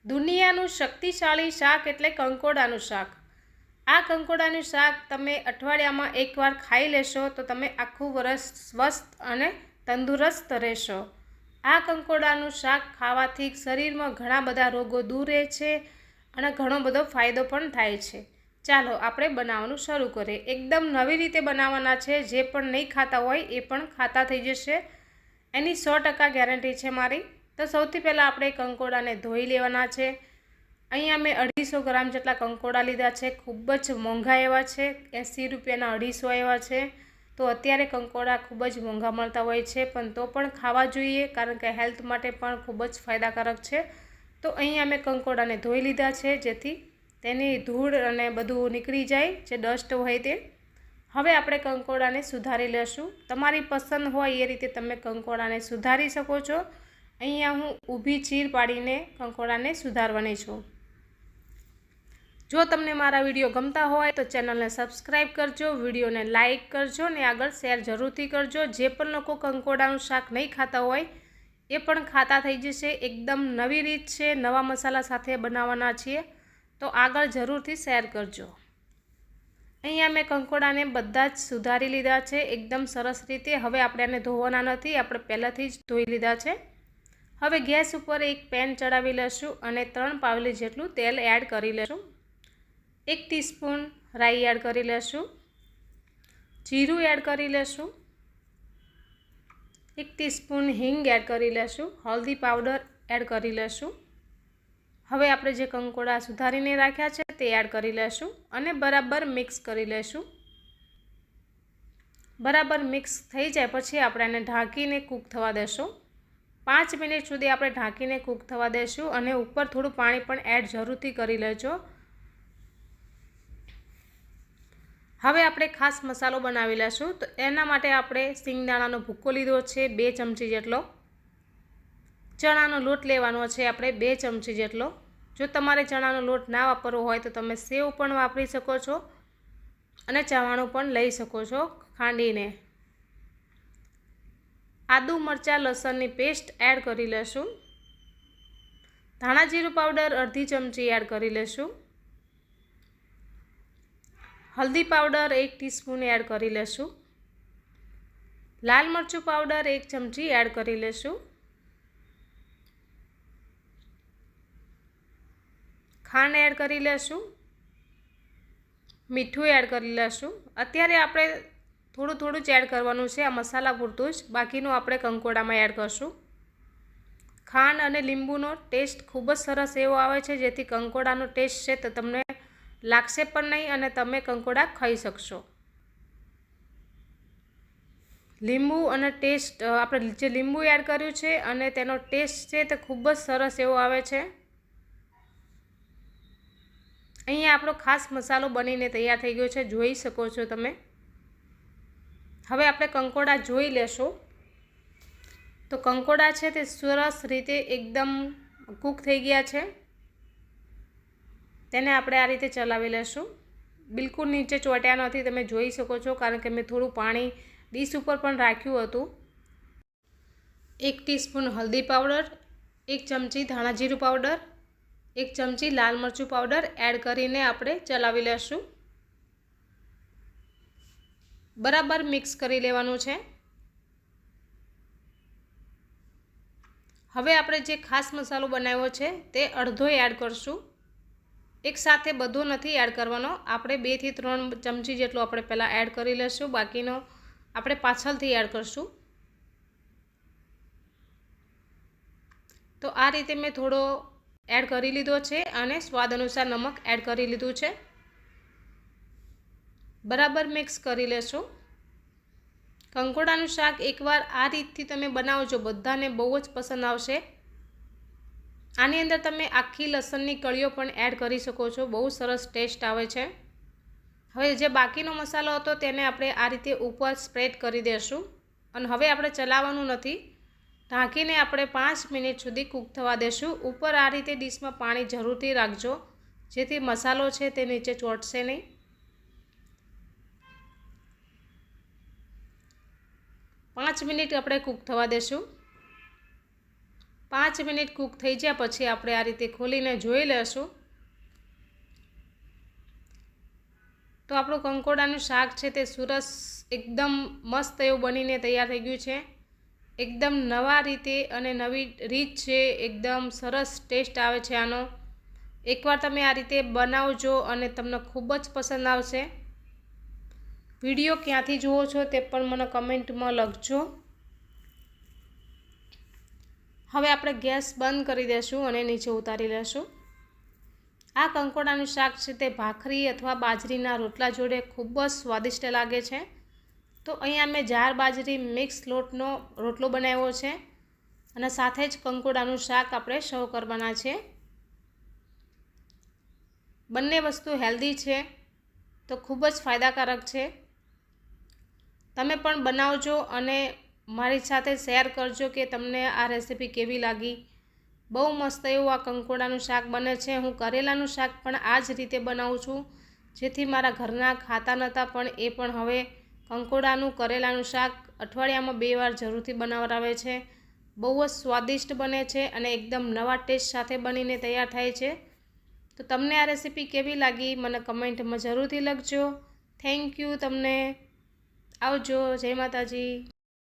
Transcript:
દુનિયાનું શક્તિશાળી શાક એટલે કંકોડાનું શાક। આ કંકોડાનું શાક તમે અઠવાડિયામાં એકવાર ખાઈ લેશો તો તમે આખું વરસ સ્વસ્થ અને તંદુરસ્ત રહેશો। આ કંકોડાનું શાક ખાવાથી શરીરમાં ઘણા બધા રોગો દૂર રહે છે અને ઘણો બધો ફાયદો પણ થાય છે। ચાલો આપણે બનાવવાનું શરૂ કરીએ। એકદમ નવી રીતે બનાવવાના છે, જે પણ નહીં ખાતા હોય એ પણ ખાતા થઈ જશે, એની 100% ગેરંટી છે મારી। તો સૌથી પહેલાં આપણે કંકોડાને ધોઈ લેવાના છે। અહીંયા મેં 250 ગ્રામ જેટલા કંકોડા લીધા છે। ખૂબ જ મોંઘા એવા છે, 80 રૂપિયાના 250 એવા છે। તો અત્યારે કંકોડા ખૂબ જ મોંઘા મળતા હોય છે, પણ તો પણ ખાવા જોઈએ, કારણ કે હેલ્થ માટે પણ ખૂબ જ ફાયદાકારક છે। તો અહીંયા મેં કંકોડાને ધોઈ લીધા છે, જેથી તેની ધૂળ અને બધું નીકળી જાય, જે ડસ્ટ હોય તે। હવે આપણે કંકોડાને સુધારી લેશું। તમારી પસંદ હોય એ રીતે તમે કંકોડાને સુધારી શકો છો। અહીંયા હું ઊભી ચીર પાડીને કંકોડાને સુધારવાની છું। જો તમને મારા વિડીયો ગમતા હોય તો ચેનલને સબસ્ક્રાઈબ કરજો, વિડીયોને લાઇક કરજો ને આગળ શેર જરૂરથી કરજો। જે પણ લોકો કંકોડાનું શાક નહીં ખાતા હોય એ પણ ખાતા થઈ જશે। એકદમ નવી રીત છે, નવા મસાલા સાથે બનાવવાના છીએ, તો આગળ જરૂરથી શેર કરજો। અહીંયા મેં કંકોડાને બધા જ સુધારી લીધા છે એકદમ સરસ રીતે। હવે આપણે આને ધોવાના નથી, આપણે પહેલાંથી જ ધોઈ લીધા છે। હવે ગેસ ઉપર એક પેન ચડાવી લેશું અને 3 પાવલી જેટલું તેલ એડ કરી લેશું। 1 ટીસ્પૂન રાઈ એડ કરી લેશું, જીરું એડ કરી લેશું, 1 ટીસ્પૂન હિંગ એડ કરી લેશું, હળદી પાવડર એડ કરી લેશું। હવે આપણે જે કંકોડા સુધારીને રાખ્યા છે તે એડ કરી લેશું અને બરાબર મિક્સ કરી લેશું। બરાબર મિક્સ થઈ જાય પછી આપણે એને ઢાંકીને કૂક થવા દેશું। 5 મિનિટ સુધી આપણે ઢાંકીને કૂક થવા દેશું અને ઉપર થોડું પાણી પણ એડ જરૂરથી કરી લેજો। હવે આપણે ખાસ મસાલો બનાવી લેશું। તો એના માટે આપણે સિંગદાણાનો ભૂકો લીધો છે 2 ચમચી જેટલો, ચણાનો લોટ લેવાનો છે આપણે 2 ચમચી જેટલો। જો તમારે ચણાનો લોટ ના વાપરવો હોય તો તમે સેવ પણ વાપરી શકો છો અને ચવાણું પણ લઈ શકો છો ખાંડીને। આદુ મરચાં લસણની પેસ્ટ એડ કરી લેશું। ધાણા જીરું પાવડર અડધી ચમચી એડ કરી લેશું। હલ્દી પાવડર 1 ટીસ્પૂન એડ કરી લેશું। લાલ મરચું પાવડર 1 ચમચી એડ કરી લેશું। ખાંડ એડ કરી લેશું, મીઠું એડ કરી લેશું। અત્યારે આપણે થોડું થોડું જ એડ કરવાનું છે, આ મસાલા પૂરતું જ, બાકીનું આપણે કંકોડામાં એડ કરશું। ખાંડ અને લીંબુનો ટેસ્ટ ખૂબ જ સરસ એવો આવે છે, જેથી કંકોડાનો ટેસ્ટ છે તો તમને લાગશે પણ નહીં અને તમે કંકોડા ખાઈ શકશો। લીંબુ અને ટેસ્ટ આપણે જે લીંબુ એડ કર્યું છે અને તેનો ટેસ્ટ છે તે ખૂબ જ સરસ એવો આવે છે। અહીંયા આપણો ખાસ મસાલો બનીને તૈયાર થઈ ગયો છે, જોઈ શકો છો તમે। હવે આપણે કંકોડા જોઈ લેશું। તો કંકોડા છે તે સરસ રીતે એકદમ કૂક થઈ ગયા છે। તેને આપણે આ રીતે ચલાવી લેશું। બિલકુલ નીચે ચોંટ્યા નથી, તમે જોઈ શકો છો, કારણ કે મેં થોડું પાણી ડીશ ઉપર પણ રાખ્યું હતું। 1 ટીસ્પૂન હલ્દી પાવડર, 1 ચમચી ધાણા જીરું પાવડર, 1 ચમચી લાલ મરચું પાવડર એડ કરીને આપણે ચલાવી લેશું। બરાબર મિક્સ કરી લેવાનું છે। હવે આપણે જે ખાસ મસાલો બનાવ્યો છે તે અડધો એડ કરશું। એક સાથે બધો નથી એડ કરવાનો, આપણે 2 થી 3 ચમચી જેટલો આપણે પહેલાં એડ કરી લેશું, બાકીનો આપણે પાછળથી એડ કરશું। તો આ રીતે મેં થોડો એડ કરી લીધો છે અને સ્વાદ અનુસાર નમક એડ કરી લીધું છે। બરાબર મિક્સ કરી લેશું। કંકોડાનું શાક એકવાર આ રીતથી તમે બનાવજો, બધાને બહુ જ પસંદ આવશે। આની અંદર તમે આખી લસણની કળીઓ પણ એડ કરી શકો છો, બહુ સરસ ટેસ્ટ આવે છે। હવે જે બાકીનો મસાલો હતો તેને આપણે આ રીતે ઉપર સ્પ્રેડ કરી દઈશું અને હવે આપણે ચલાવવાનું નથી, ઢાંકીને આપણે 5 મિનિટ સુધી કૂક થવા દેશું। ઉપર આ રીતે ડીશમાં પાણી જરૂરથી રાખજો, જેથી મસાલો છે તે નીચે ચોંટશે નહીં। 5 મિનિટ આપણે કૂક થવા દેશું। 5 મિનિટ કૂક થઈ જાય પછી આપણે આ રીતે ખોલીને જોઈ લઈશું તો આપણું કંકોડાનું શાક છે તે સરસ એકદમ મસ્ત એવું બનીને તૈયાર થઈ ગયું છે। એકદમ નવા રીતે અને નવી રીત છે, એકદમ સરસ ટેસ્ટ આવે છે આનો। એકવાર તમે આ રીતે બનાવજો અને તમને ખૂબ જ પસંદ આવશે। વિડીયો ક્યાંથી જુઓ છો તે પણ મને કમેન્ટમાં લખજો। હવે આપણે ગેસ બંધ કરી દઈશું અને નીચે ઉતારી લેશું। આ કંકોડાનું શાક છે તે ભાખરી અથવા બાજરીના રોટલા જોડે ખૂબ જ સ્વાદિષ્ટ લાગે છે। તો અહીંયા મેં જાર બાજરી મિક્સ લોટનો રોટલો બનાવ્યો છે અને સાથે જ કંકોડાનું શાક આપણે સર્વ કરવાના છે। બંને વસ્તુ હેલ્ધી છે તો ખૂબ જ ફાયદાકારક છે। તમે પણ બનાવજો અને મારી સાથે શેર કરજો કે તમને આ રેસીપી કેવી લાગી। બહુ મસ્ત એવું આ કંકોડાનું શાક બને છે। હું કરેલાનું શાક પણ આ જ રીતે બનાવું છું, જેથી મારા ઘરના ખાતા નહોતા પણ એ પણ હવે કંકોડાનું કરેલાનું શાક અઠવાડિયામાં 2 વાર જરૂરથી બનાવરાવે છે। બહુ જ સ્વાદિષ્ટ બને છે અને એકદમ નવા ટેસ્ટ સાથે બનીને તૈયાર થાય છે। તો તમને આ રેસીપી કેવી લાગી મને કમેન્ટમાં જરૂરથી લખજો। થેન્ક યુ તમને। આવજો। જય માતાજી।